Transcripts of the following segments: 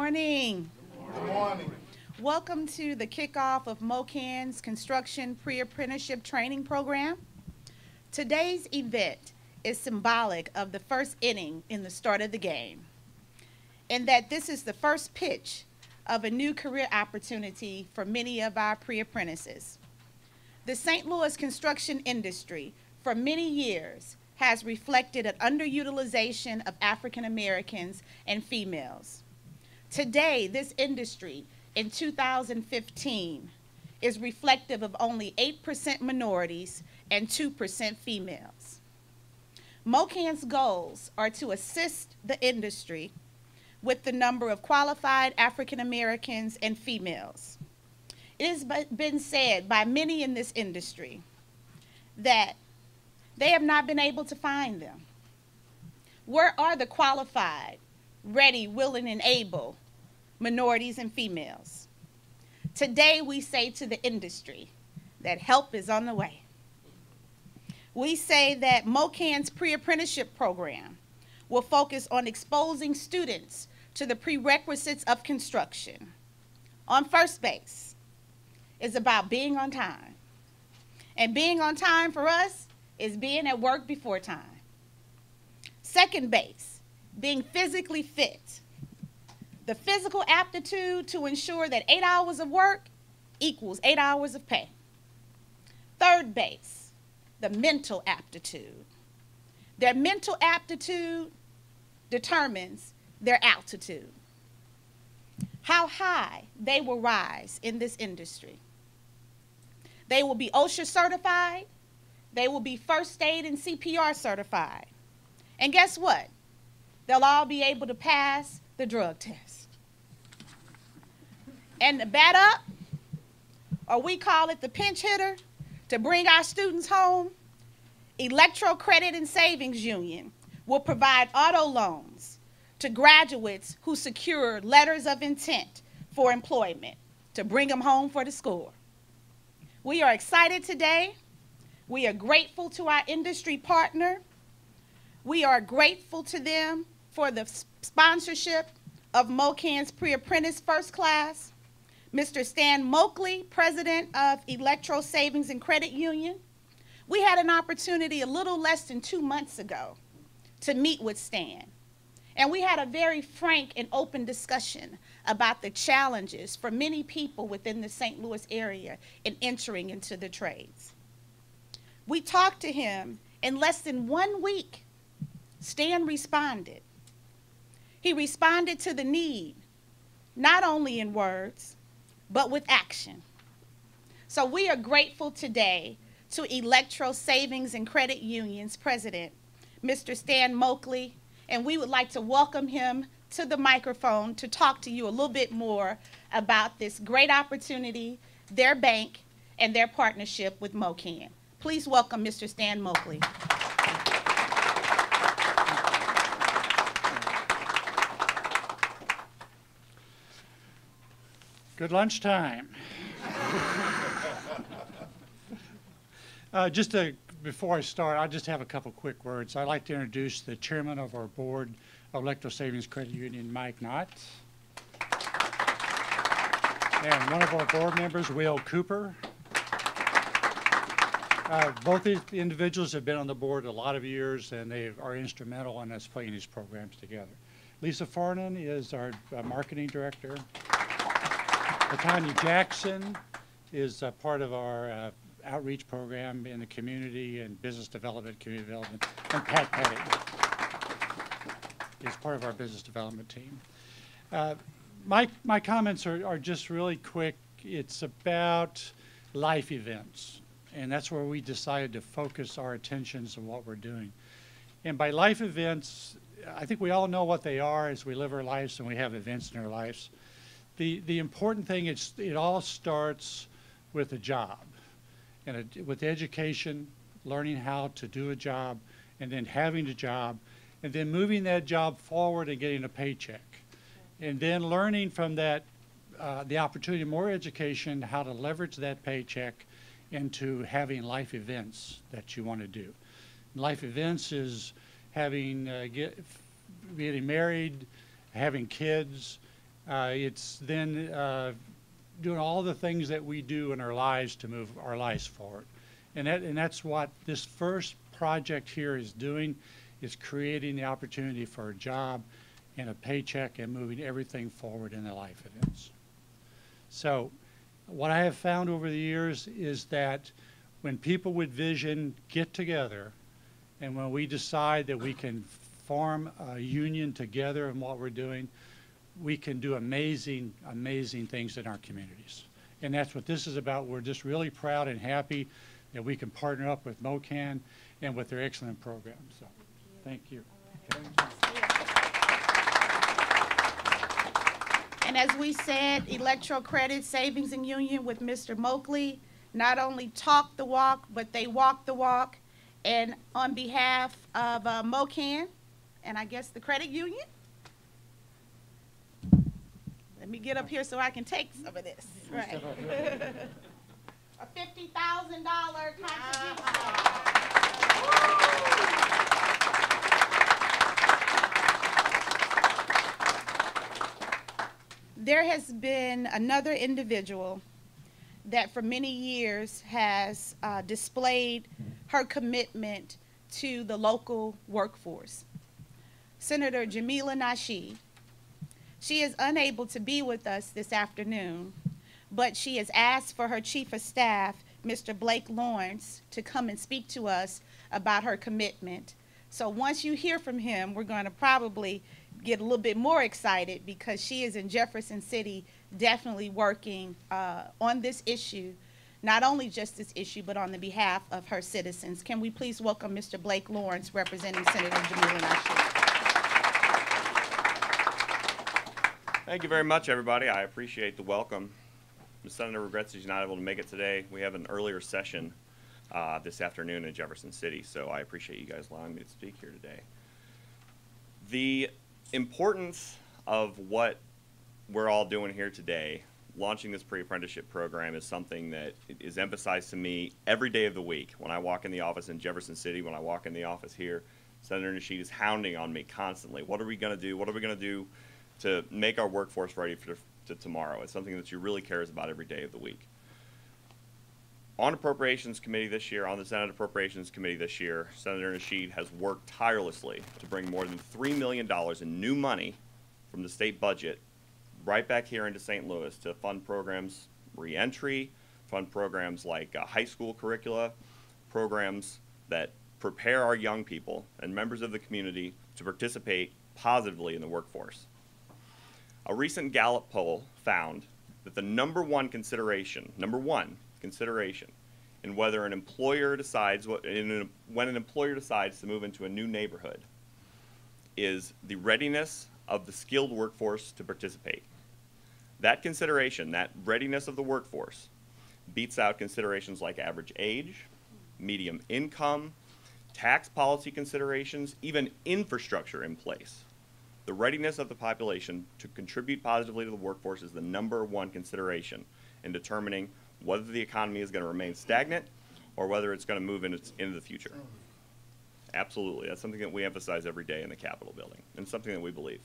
morning. Good morning. Welcome to the kickoff of MOKAN's Construction Pre-Apprenticeship Training Program. Today's event is symbolic of the first inning in the start of the game, and that this is the first pitch of a new career opportunity for many of our pre-apprentices. The St. Louis construction industry for many years has reflected an underutilization of African Americans and females. Today, this industry in 2015 is reflective of only 8% minorities and 2% females. MOKAN's goals are to assist the industry with the number of qualified African Americans and females. It has been said by many in this industry that they have not been able to find them. Where are the qualified, ready, willing, and able minorities and females? Today we say to the industry that help is on the way. We say that MOKAN's pre-apprenticeship program will focus on exposing students to the prerequisites of construction. On first base is about being on time. And being on time for us is being at work before time. Second base, being physically fit. The physical aptitude to ensure that 8 hours of work equals 8 hours of pay. Third base, the mental aptitude. Their mental aptitude determines their altitude, how high they will rise in this industry. They will be OSHA certified. They will be first aid and CPR certified. And guess what? They'll all be able to pass the drug test. And to bat up, or we call it the pinch hitter, to bring our students home, Electro Credit and Savings Union will provide auto loans to graduates who secure letters of intent for employment to bring them home for the score. We are excited today. We are grateful to our industry partner. We are grateful to them for the sponsorship of MOKAN's Pre-Apprentice First Class. Mr. Stan Moakley, President of Electro Savings and Credit Union. We had an opportunity a little less than 2 months ago to meet with Stan. And we had a very frank and open discussion about the challenges for many people within the St. Louis area in entering into the trades. We talked to him in less than 1 week. Stan responded. He responded to the need, not only in words, but with action. So we are grateful today to Electro Savings and Credit Union's president, Mr. Stan Moakley, and we would like to welcome him to the microphone to talk to you a little bit more about this great opportunity, their bank, and their partnership with MOKAN. Please welcome Mr. Stan Moakley. Good lunchtime. Before I start, I just have a couple quick words. I'd like to introduce the chairman of our board of Electro Savings Credit Union, Mike Knott. And one of our board members, Will Cooper. Both these individuals have been on the board a lot of years, and they are instrumental in us putting these programs together. Lisa Farnan is our marketing director. Tanya Jackson is part of our outreach program in the community and business development, community development, and Pat Petty is part of our business development team. My comments are just really quick. It's about life events, and that's where we decided to focus our attentions on what we're doing. And by life events, I think we all know what they are as we live our lives and we have events in our lives. The important thing is it all starts with a job, and with education, learning how to do a job, and then having a job, and then moving that job forward and getting a paycheck, and then learning from that the opportunity, more education, how to leverage that paycheck into having life events that you want to do. Life events is having getting married, having kids, It's then doing all the things that we do in our lives to move our lives forward. And that's what this first project here is doing, is creating the opportunity for a job and a paycheck and moving everything forward in the life events. So what I have found over the years is that when people with vision get together, and when we decide that we can form a union together in what we're doing, we can do amazing, amazing things in our communities. And that's what this is about. We're just really proud and happy that we can partner up with MOKAN and with their excellent program. So, thank you. And as we said, Electro Credit Savings and Union with Mr. Moakley not only talk the walk, but they walk the walk. And on behalf of MOKAN, and I guess the credit union, let me get up here so I can take some of this. Right. A $50,000 contribution. There has been another individual that for many years has displayed her commitment to the local workforce. Senator Jamila Nasheed. She is unable to be with us this afternoon, but she has asked for her Chief of Staff, Mr. Blake Lawrence, to come and speak to us about her commitment. So once you hear from him, we're going to probably get a little bit more excited because she is in Jefferson City definitely working on this issue, not only just this issue, but on the behalf of her citizens. Can we please welcome Mr. Blake Lawrence, representing Senator Jamila Nasheed. Thank you very much, everybody. I appreciate the welcome. The senator regrets he's not able to make it today. We have an earlier session this afternoon in Jefferson City, so I appreciate you guys allowing me to speak here today. The importance of what we're all doing here today, launching this pre-apprenticeship program, is something that is emphasized to me every day of the week. When I walk in the office in Jefferson City, when I walk in the office here, Senator Nasheed is hounding on me constantly. What are we going to do? What are we going to do to make our workforce ready for tomorrow? It's something that she really cares about every day of the week. On Appropriations Committee this year, on the Senate Appropriations Committee this year, Senator Nasheed has worked tirelessly to bring more than $3 million in new money from the state budget right back here into St. Louis to fund programs, reentry, fund programs like high school curricula, programs that prepare our young people and members of the community to participate positively in the workforce. A recent Gallup poll found that the number one consideration in whether an employer decides when an employer decides to move into a new neighborhood is the readiness of the skilled workforce to participate. That consideration, that readiness of the workforce, beats out considerations like average age, medium income, tax policy considerations, even infrastructure in place. The readiness of the population to contribute positively to the workforce is the number one consideration in determining whether the economy is going to remain stagnant or whether it's going to move into the future. Absolutely. That's something that we emphasize every day in the Capitol building and something that we believe.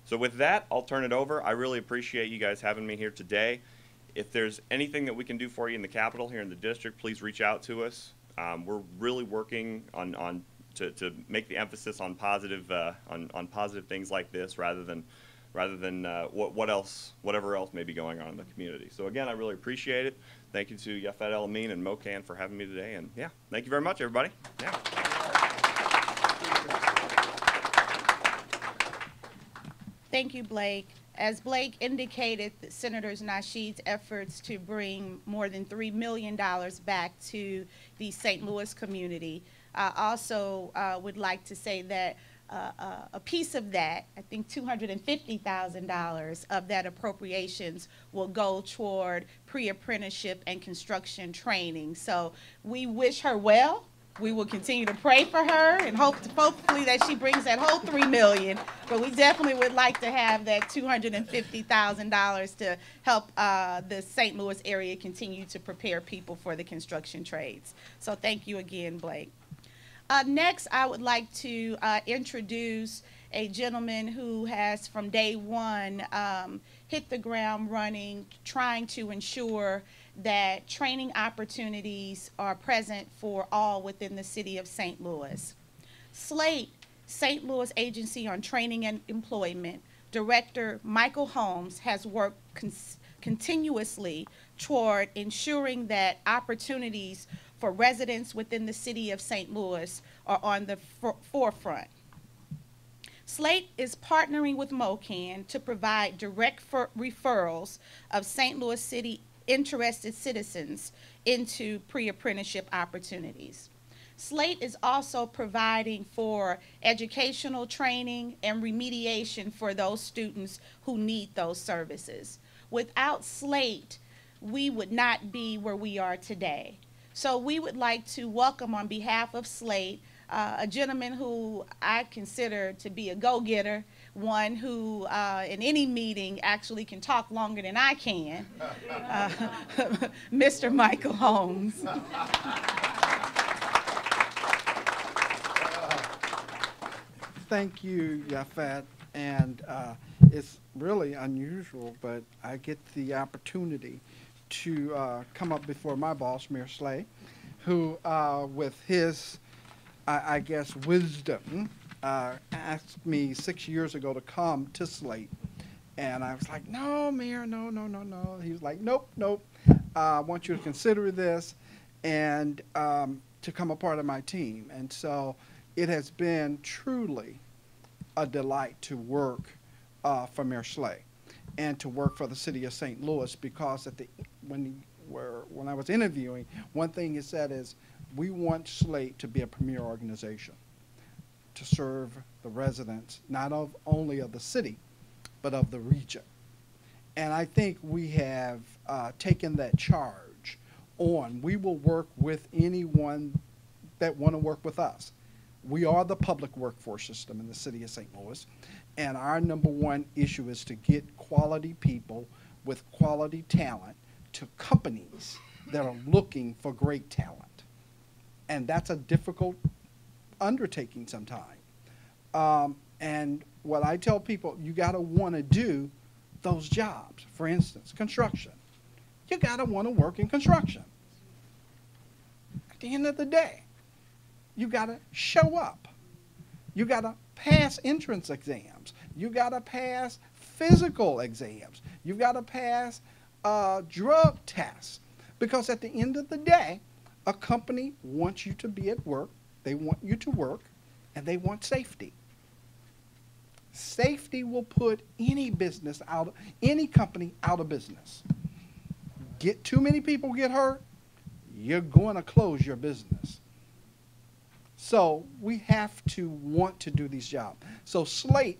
So with that, I'll turn it over. I really appreciate you guys having me here today. If there's anything that we can do for you in the Capitol here in the district, please reach out to us. We're really working to make the emphasis on positive on positive things like this rather than whatever else may be going on in the community. So again, I really appreciate it. Thank you to Yafet El-Amin and MOKAN for having me today, and yeah, thank you very much, everybody. Yeah. Thank you, Blake. As Blake indicated, Senator Nasheed's efforts to bring more than $3 million back to the St. Louis community. I also would like to say that a piece of that, I think $250,000 of that appropriations will go toward pre-apprenticeship and construction training. So we wish her well. We will continue to pray for her and hopefully that she brings that whole $3 million. But we definitely would like to have that $250,000 to help the St. Louis area continue to prepare people for the construction trades. So thank you again, Blake. Next, I would like to introduce a gentleman who has from day one hit the ground running, trying to ensure that training opportunities are present for all within the city of St. Louis. Slate, St. Louis Agency on Training and Employment, Director Michael Holmes has worked continuously toward ensuring that opportunities for residents within the city of St. Louis are on the forefront. Slate is partnering with MOKAN to provide direct referrals of St. Louis City interested citizens into pre-apprenticeship opportunities. Slate is also providing for educational training and remediation for those students who need those services. Without Slate, we would not be where we are today. So we would like to welcome on behalf of Slate a gentleman who I consider to be a go-getter, one who in any meeting actually can talk longer than I can, Mr. Michael Holmes. Thank you, Yafet, and it's really unusual, but I get the opportunity to come up before my boss, Mayor Slate, who, with his, I guess, wisdom, asked me 6 years ago to come to Slate, and I was like, no, Mayor, no, no, no, no. He was like, nope, nope, I want you to consider this and to come a part of my team, and so it has been truly a delight to work for Mayor Slate and to work for the city of St. Louis, because when I was interviewing, one thing he said is, we want Slate to be a premier organization to serve the residents, not only of the city, but of the region. And I think we have taken that charge on. We will work with anyone that want to work with us. We are the public workforce system in the city of St. Louis, and our number one issue is to get quality people with quality talent to companies that are looking for great talent. And that's a difficult undertaking sometimes. And what I tell people, you got to want to do those jobs. For instance, construction. You got to want to work in construction. At the end of the day, you got to show up. You got to pass entrance exams. You got to pass physical exams. You got to pass drug tests. Because at the end of the day, a company wants you to be at work, they want you to work, and they want safety. Safety will put any business out, any company out of business. Get too many people get hurt, you're going to close your business. So we have to want to do these jobs. So Slate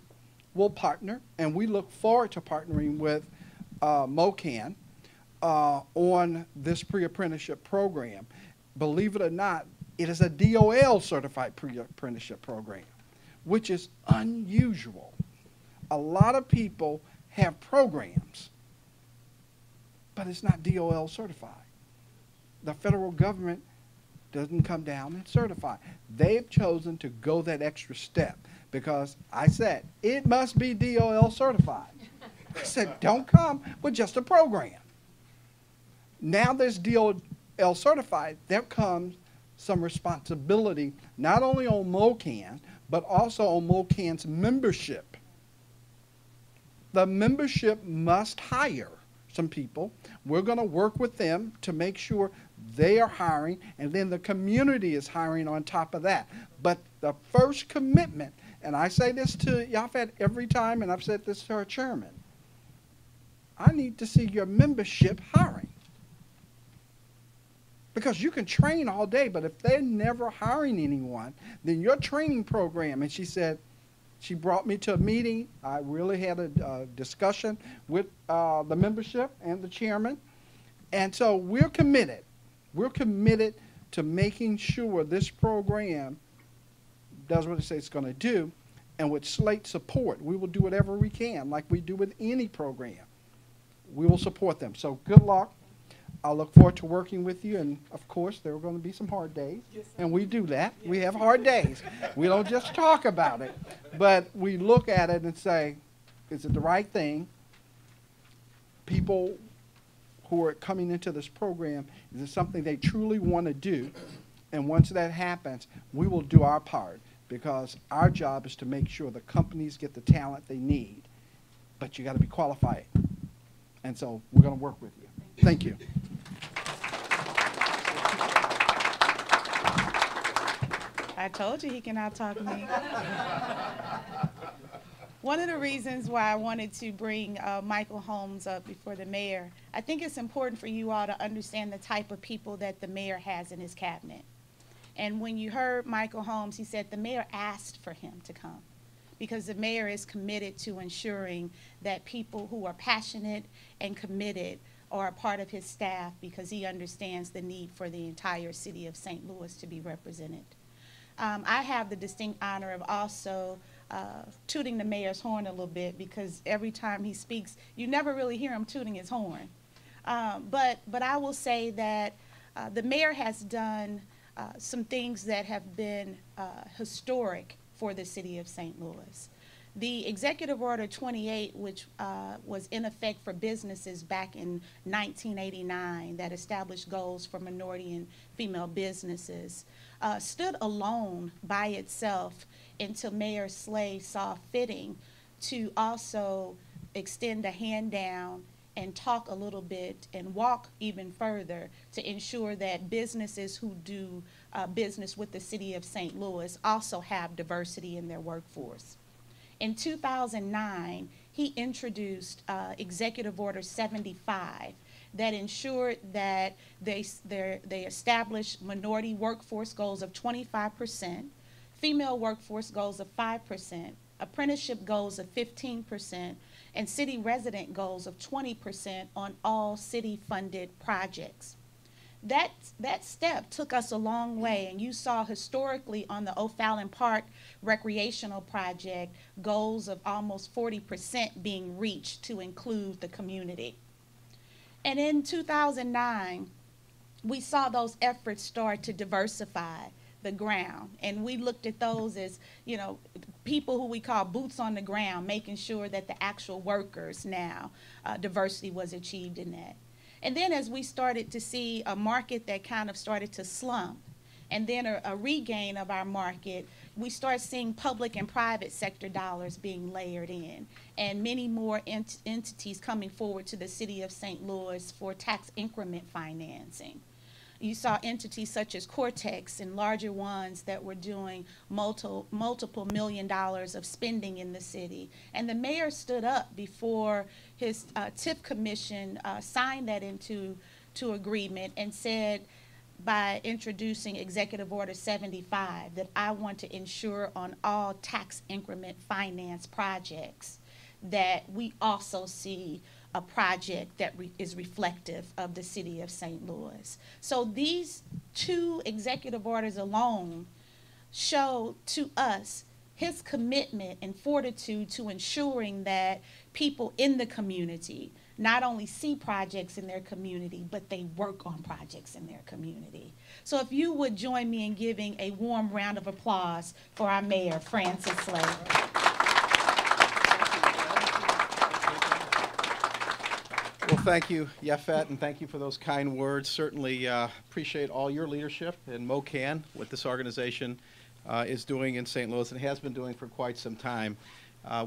will partner, and we look forward to partnering with MOKAN on this pre-apprenticeship program. Believe it or not, it is a DOL certified pre-apprenticeship program, which is unusual. A lot of people have programs, but it's not DOL certified. The federal government doesn't come down and certify. They've chosen to go that extra step because I said, it must be DOL certified. I said, don't come with just a program. Now there's DOL certified, there comes some responsibility not only on MOKAN, but also on MOKAN's membership. The membership must hire some people. We're going to work with them to make sure they are hiring, and then the community is hiring on top of that. But the first commitment, and I say this to Yafet every time, and I've said this to our chairman, I need to see your membership hiring. Because you can train all day, but if they're never hiring anyone, then your training program, and she said, she brought me to a meeting. I really had a discussion with the membership and the chairman. And so we're committed. We're committed to making sure this program does what it says it's going to do. And with Slate support, we will do whatever we can, like we do with any program. We will support them. So good luck. I look forward to working with you, and of course, there are going to be some hard days, and we do that. We have hard days. We don't just talk about it, but we look at it and say, is it the right thing? People who are coming into this program, is it something they truly want to do? And once that happens, we will do our part, because our job is to make sure the companies get the talent they need, but you got to be qualified. And so we're going to work with you. Thank you. I told you he can out-talk me. One of the reasons why I wanted to bring Michael Holmes up before the mayor, I think it's important for you all to understand the type of people that the mayor has in his cabinet. And when you heard Michael Holmes, he said the mayor asked for him to come, because the mayor is committed to ensuring that people who are passionate and committed are a part of his staff, because he understands the need for the entire city of St. Louis to be represented. I have the distinct honor of also tooting the mayor's horn a little bit, because every time he speaks, you never really hear him tooting his horn. But I will say that the mayor has done some things that have been historic for the city of St. Louis. The Executive Order 28, which was in effect for businesses back in 1989, that established goals for minority and female businesses, stood alone by itself until Mayor Slate saw fitting to also extend a hand down and talk a little bit and walk even further to ensure that businesses who do business with the city of St. Louis also have diversity in their workforce. In 2009, he introduced Executive Order 75 that ensured that they established minority workforce goals of 25%, female workforce goals of 5%, apprenticeship goals of 15%, and city resident goals of 20% on all city-funded projects. That step took us a long way, and you saw historically on the O'Fallon Park recreational project goals of almost 40% being reached to include the community. And in 2009, we saw those efforts start to diversify the ground, and we looked at those as, you know, people who we call boots on the ground, making sure that the actual workers now, diversity was achieved in that. And then as we started to see a market that kind of started to slump, and then a regain of our market, we start seeing public and private sector dollars being layered in, and many more entities coming forward to the city of St. Louis for tax increment financing. You saw entities such as Cortex and larger ones that were doing multiple $1 million of spending in the city. And the mayor stood up before his TIF commission signed that into agreement and said, by introducing Executive Order 75, that I want to ensure on all tax increment finance projects that we also see a project that is reflective of the city of St. Louis. So these two executive orders alone show to us his commitment and fortitude to ensuring that people in the community not only see projects in their community, but they work on projects in their community. So if you would join me in giving a warm round of applause for our mayor, Francis Slate. Well, thank you, Yafet, and thank you for those kind words. Certainly appreciate all your leadership in MOKAN, what this organization is doing in St. Louis and has been doing for quite some time.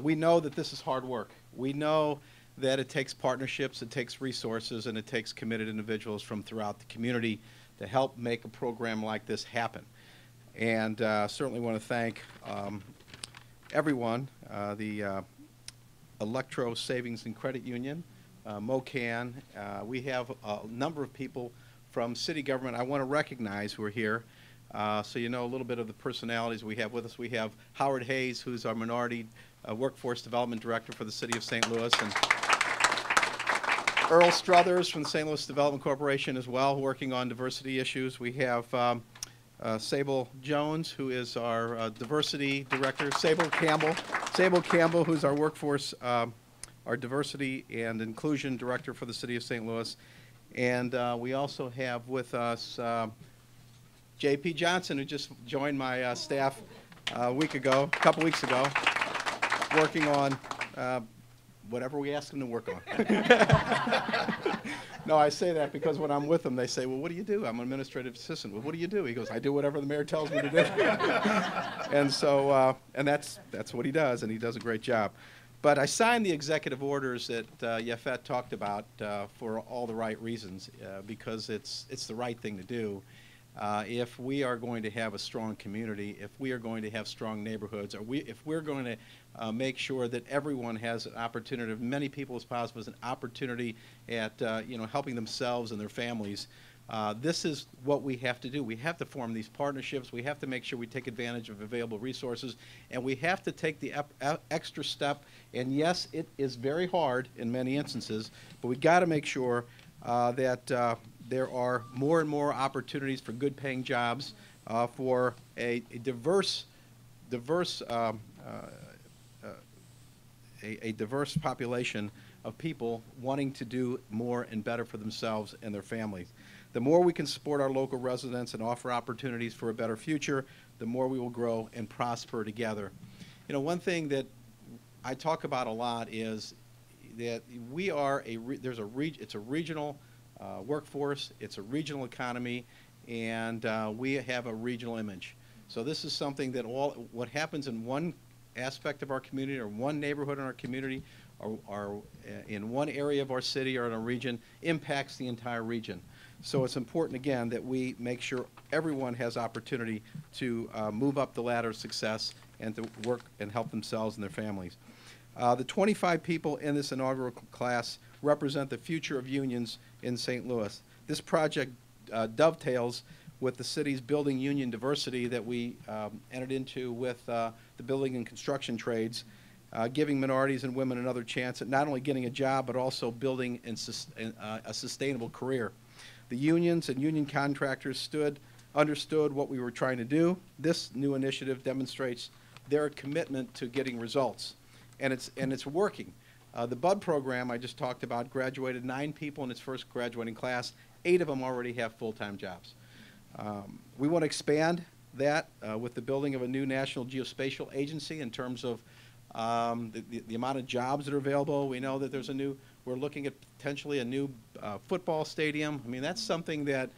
We know that this is hard work. We know that it takes partnerships, it takes resources, and it takes committed individuals from throughout the community to help make a program like this happen. And certainly want to thank everyone, the Electro Savings and Credit Union, MOKAN. We have a number of people from city government I want to recognize who are here, so you know a little bit of the personalities we have with us. We have Howard Hayes, who's our Minority Workforce Development Director for the City of St. Louis, and Earl Struthers from the St. Louis Development Corporation as well, working on diversity issues. We have Sable Jones, who is our Diversity Director, Sable Campbell, who's our Workforce our Diversity and Inclusion Director for the City of St. Louis, And we also have with us J.P. Johnson, who just joined my staff a couple weeks ago, working on whatever we ask him to work on. No, I say that because when I'm with them, they say, well, what do you do? I'm an administrative assistant. Well, what do you do? He goes, I do whatever the mayor tells me to do. And so, and that's what he does, and he does a great job. But I signed the executive orders that Yafet talked about for all the right reasons, because it's the right thing to do. If we are going to have a strong community, if we are going to have strong neighborhoods, or if we're going to make sure that everyone has an opportunity, as many people as possible, has an opportunity at helping themselves and their families, this is what we have to do. We have to form these partnerships. We have to make sure we take advantage of available resources, and we have to take the extra step. And yes, it is very hard in many instances, but we got to make sure that there are more and more opportunities for good-paying jobs, for a diverse population of people wanting to do more and better for themselves and their families. The more we can support our local residents and offer opportunities for a better future, the more we will grow and prosper together. You know, one thing that I talk about a lot is that we are it's a regional workforce, it's a regional economy, and we have a regional image. So this is something that what happens in one aspect of our community or one neighborhood in our community or in one area of our city or in a region impacts the entire region. So it's important, again, that we make sure everyone has opportunity to move up the ladder of success and to work and help themselves and their families. The 25 people in this inaugural class represent the future of unions in St. Louis. This project dovetails with the city's building union diversity that we entered into with the building and construction trades, giving minorities and women another chance at not only getting a job but also building a sustainable career. The unions and union contractors understood what we were trying to do. This new initiative demonstrates their commitment to getting results, and it's working. The BUD program I just talked about graduated 9 people in its first graduating class. 8 of them already have full-time jobs. We want to expand that with the building of a new national geospatial agency in terms of the amount of jobs that are available. We know that we're looking at potentially a new football stadium. I mean, that's something that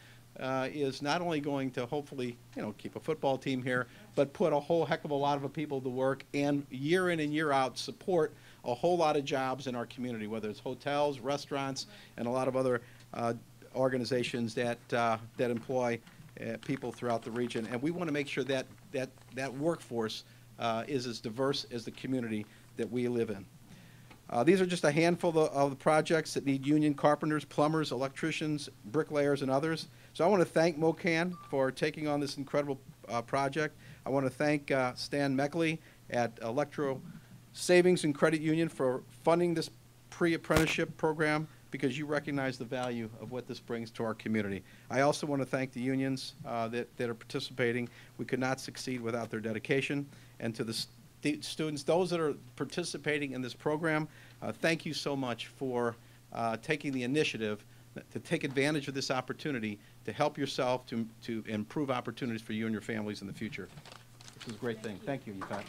is not only going to hopefully, keep a football team here, but put a whole heck of a lot of people to work and year in and year out support a whole lot of jobs in our community, whether it's hotels, restaurants, and a lot of other organizations that employ people throughout the region. And we want to make sure that workforce is as diverse as the community that we live in. These are just a handful of the projects that need union carpenters, plumbers, electricians, bricklayers, and others. So I want to thank MOKAN for taking on this incredible project. I want to thank Stan Meckley at Electro Savings and Credit Union for funding this pre-apprenticeship program, because you recognize the value of what this brings to our community. I also want to thank the unions that are participating. We could not succeed without their dedication. And to the students, those that are participating in this program, thank you so much for taking the initiative to take advantage of this opportunity to help yourself to improve opportunities for you and your families in the future. This is a great thing. Thank you, Yvette.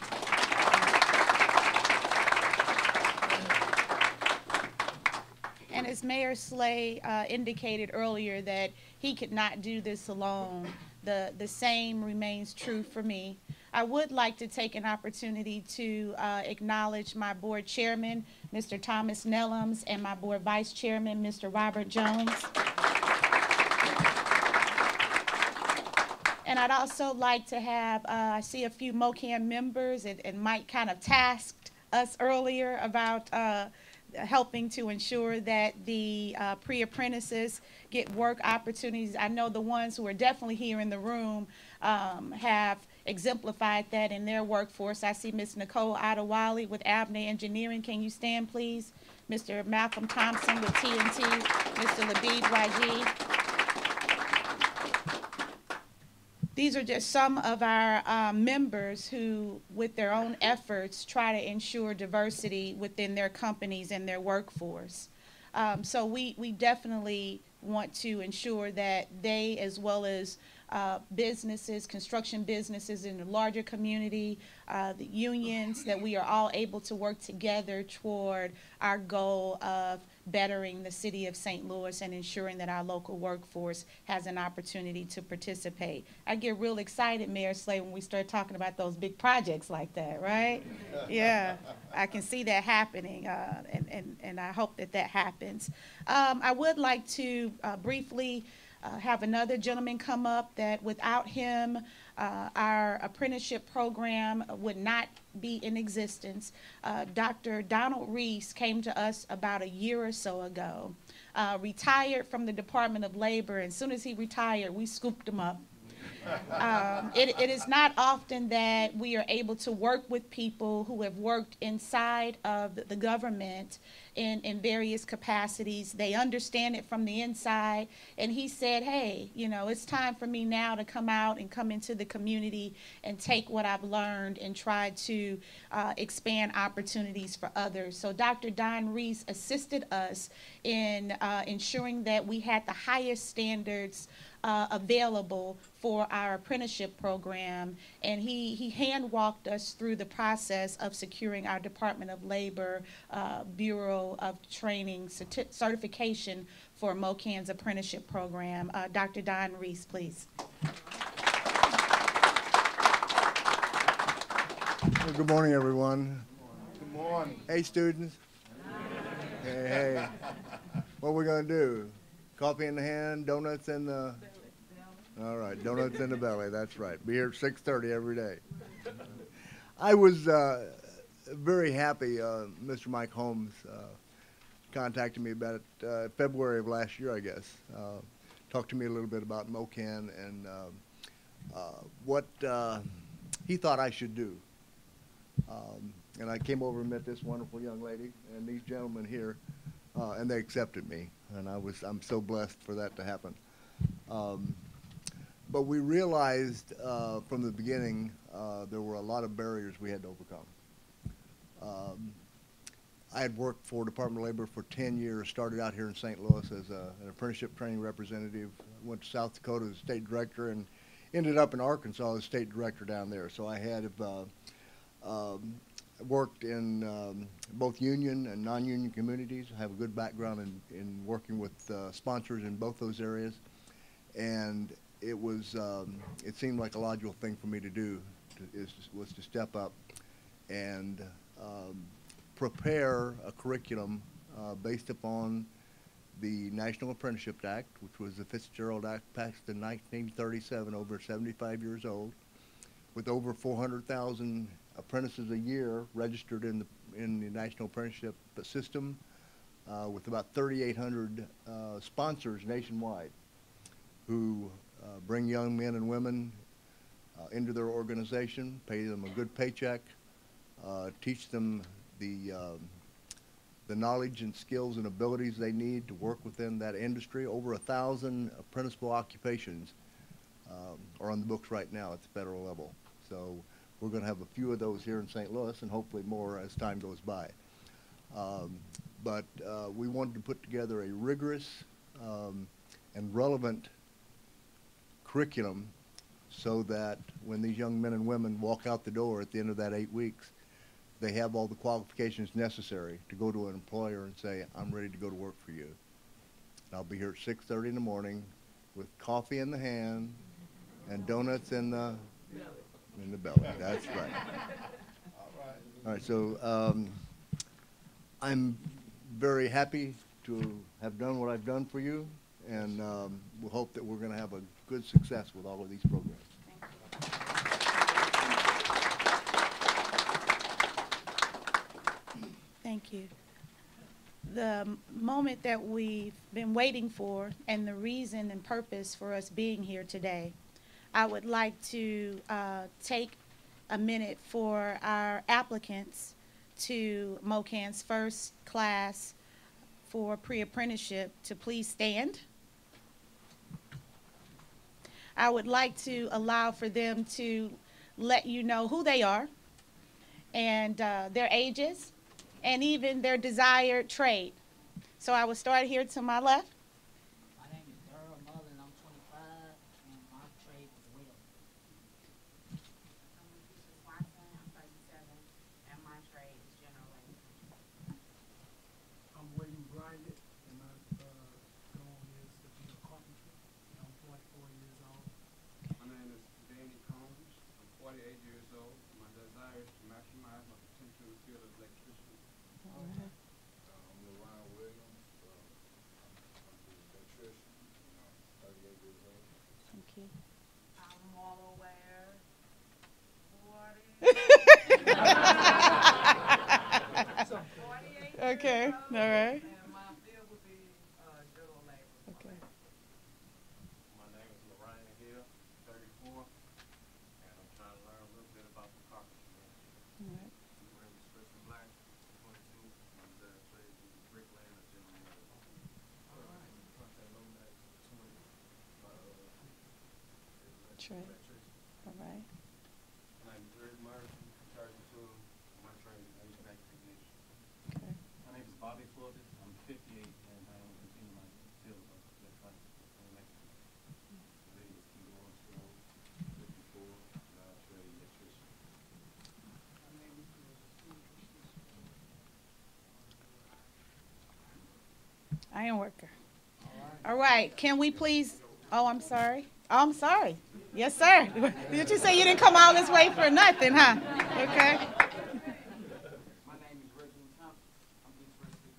And as Mayor Slate indicated earlier that he could not do this alone, the same remains true for me. I would like to take an opportunity to acknowledge my board chairman, Mr. Thomas Nellums, and my board vice chairman, Mr. Robert Jones. And I'd also like to have, I see a few MOKAN members, and Mike kind of tasked us earlier about helping to ensure that the pre-apprentices get work opportunities. I know the ones who are definitely here in the room have exemplified that in their workforce. I see Ms. Nicole Adewale with Abney Engineering. Can you stand, please? Mr. Malcolm Thompson with T&T, Mr. Labib Raji. These are just some of our members who, with their own efforts, try to ensure diversity within their companies and their workforce. So we definitely want to ensure that they, as well as businesses, construction businesses in the larger community, the unions, that we are all able to work together toward our goal of bettering the city of St. Louis and ensuring that our local workforce has an opportunity to participate. I get real excited, Mayor Slate, when we start talking about those big projects like that, right? Yeah, I can see that happening, and I hope that that happens. I would like to briefly have another gentleman come up that without him, our apprenticeship program would not be in existence. Dr. Donald Reese came to us about a year or so ago, retired from the Department of Labor, and as soon as he retired, we scooped him up. It is not often that we are able to work with people who have worked inside of the government in various capacities. They understand it from the inside, and he said, hey, you know, it's time for me now to come out and come into the community and take what I've learned and try to expand opportunities for others. So Dr. Don Reese assisted us in ensuring that we had the highest standards available for our apprenticeship program, and he hand walked us through the process of securing our Department of Labor Bureau of Training certification for MOKAN's apprenticeship program. Dr. Don Reese, please. Well, good morning, everyone. Good morning. Hey, students. Hey. What we're going to do? Coffee in the hand, donuts in the... All right, donuts in the belly, that's right. Be here at 6:30 every day. I was very happy. Mr. Mike Holmes contacted me about it February of last year, I guess. Talked to me a little bit about MOKAN and what he thought I should do. And I came over and met this wonderful young lady and these gentlemen here, and they accepted me, and I'm so blessed for that to happen. But we realized from the beginning there were a lot of barriers we had to overcome. I had worked for Department of Labor for 10 years, started out here in St. Louis as an apprenticeship training representative, went to South Dakota as state director, and ended up in Arkansas as state director down there. So I had worked in both union and non-union communities. I have a good background in working with sponsors in both those areas. And it was, it seemed like a logical thing for me to do was to step up and prepare a curriculum based upon the National Apprenticeship Act, which was the Fitzgerald Act passed in 1937, over 75 years old, with over 400,000 apprentices a year registered in the National Apprenticeship system, with about 3,800 sponsors nationwide who bring young men and women into their organization, pay them a good paycheck, teach them the knowledge and skills and abilities they need to work within that industry. Over 1,000 apprenticeable occupations are on the books right now at the federal level. So we're going to have a few of those here in St. Louis, and hopefully more as time goes by. But we wanted to put together a rigorous and relevant curriculum so that when these young men and women walk out the door at the end of that 8 weeks, they have all the qualifications necessary to go to an employer and say, I'm ready to go to work for you. And I'll be here at 6:30 in the morning with coffee in the hand and donuts in the belly. That's right. All right, so I'm very happy to have done what I've done for you, and we'll hope that we're going to have a good success with all of these programs. Thank you. The moment that we've been waiting for, and the reason and purpose for us being here today, I would like to take a minute for our applicants to MOKAN's first class for pre-apprenticeship to please stand. I would like to allow for them to let you know who they are and their ages and even their desired trade. So I will start here to my left. My you. I'm all aware. Okay, all right. And my field would be general labor. Okay. My name is Lorraine Hill, 34, and I'm trying to learn a little bit about the carpentry industry. All right. I'm Spencer Black, 22, I'm the trade bricklayer, general labor. All right. Trey. All right. My name is Eric Martin, Charging Tool, my trade is HVAC technician. Okay. My name is Bobby Fulton. I'm 58 and I am continuing my field of electronics and electrical. My name is Keith Armstrong, 54, and I trade electrician. Iron worker. All right. Can we please? Oh, I'm sorry. Oh, I'm sorry. Yes, sir. Did you say you didn't come all this way for nothing, huh? Okay. My name is Reginald Thompson. I'm interested.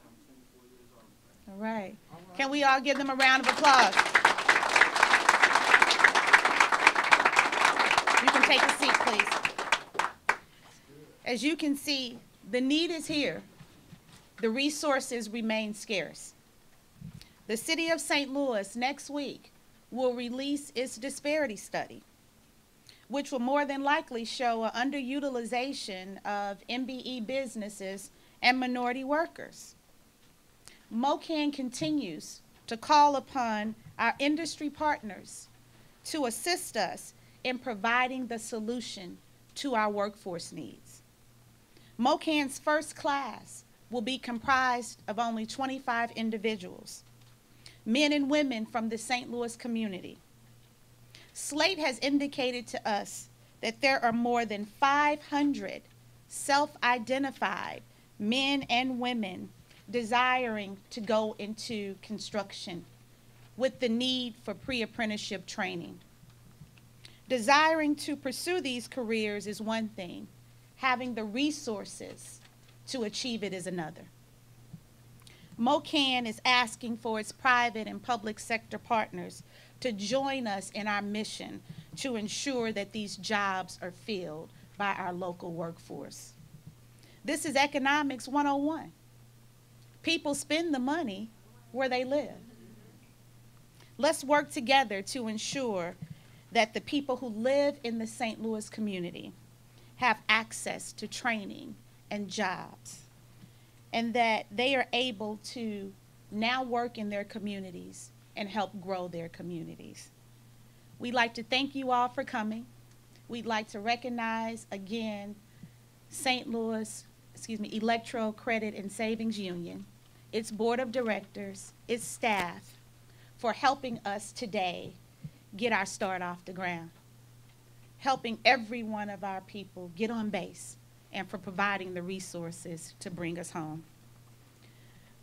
I'm 24 years old. All right. Can we all give them a round of applause? You can take a seat, please. As you can see, the need is here. The resources remain scarce. The City of St. Louis next week will release its disparity study, which will more than likely show an underutilization of MBE businesses and minority workers. MOKAN continues to call upon our industry partners to assist us in providing the solution to our workforce needs. MOKAN's first class will be comprised of only 25 individuals, men and women from the St. Louis community. Slate has indicated to us that there are more than 500 self-identified men and women desiring to go into construction with the need for pre-apprenticeship training. Desiring to pursue these careers is one thing. Having the resources to achieve it is another. MOKAN is asking for its private and public sector partners to join us in our mission to ensure that these jobs are filled by our local workforce. This is Economics 101. People spend the money where they live. Let's work together to ensure that the people who live in the St. Louis community have access to training and jobs, and that they are able to now work in their communities and help grow their communities. We'd like to thank you all for coming. We'd like to recognize again St. Louis, Electro Credit and Savings Union, its board of directors, its staff, for helping us today get our start off the ground, helping every one of our people get on base, and for providing the resources to bring us home.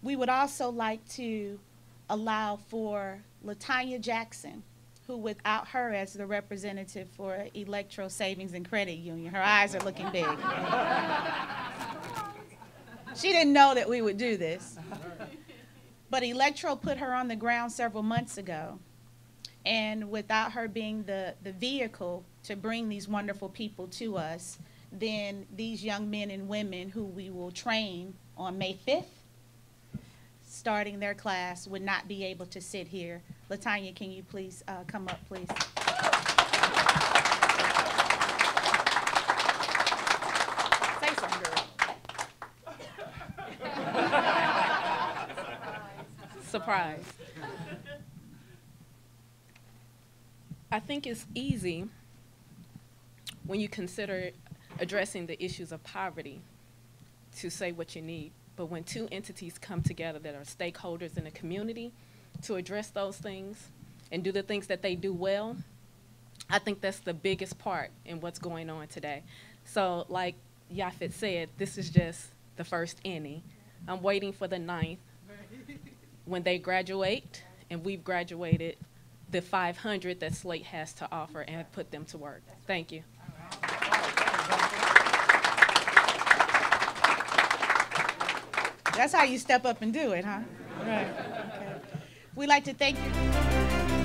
We would also like to allow for LaTanya Jackson, who without her as the representative for Electro Savings and Credit Union, her eyes are looking big. She didn't know that we would do this. But Electro put her on the ground several months ago. And without her being the vehicle to bring these wonderful people to us, then these young men and women who we will train on May 5th, starting their class, would not be able to sit here. LaTanya, can you please come up, please? Say something, girl. Surprise. I think it's easy when you consider addressing the issues of poverty to say what you need. But when two entities come together that are stakeholders in the community to address those things and do the things that they do well, I think that's the biggest part in what's going on today. So like Yafet said, this is just the first inning. I'm waiting for the 9th when they graduate, and we've graduated the 500 that Slate has to offer and have put them to work. Thank you. That's how you step up and do it, huh? Right. Okay. We'd like to thank you.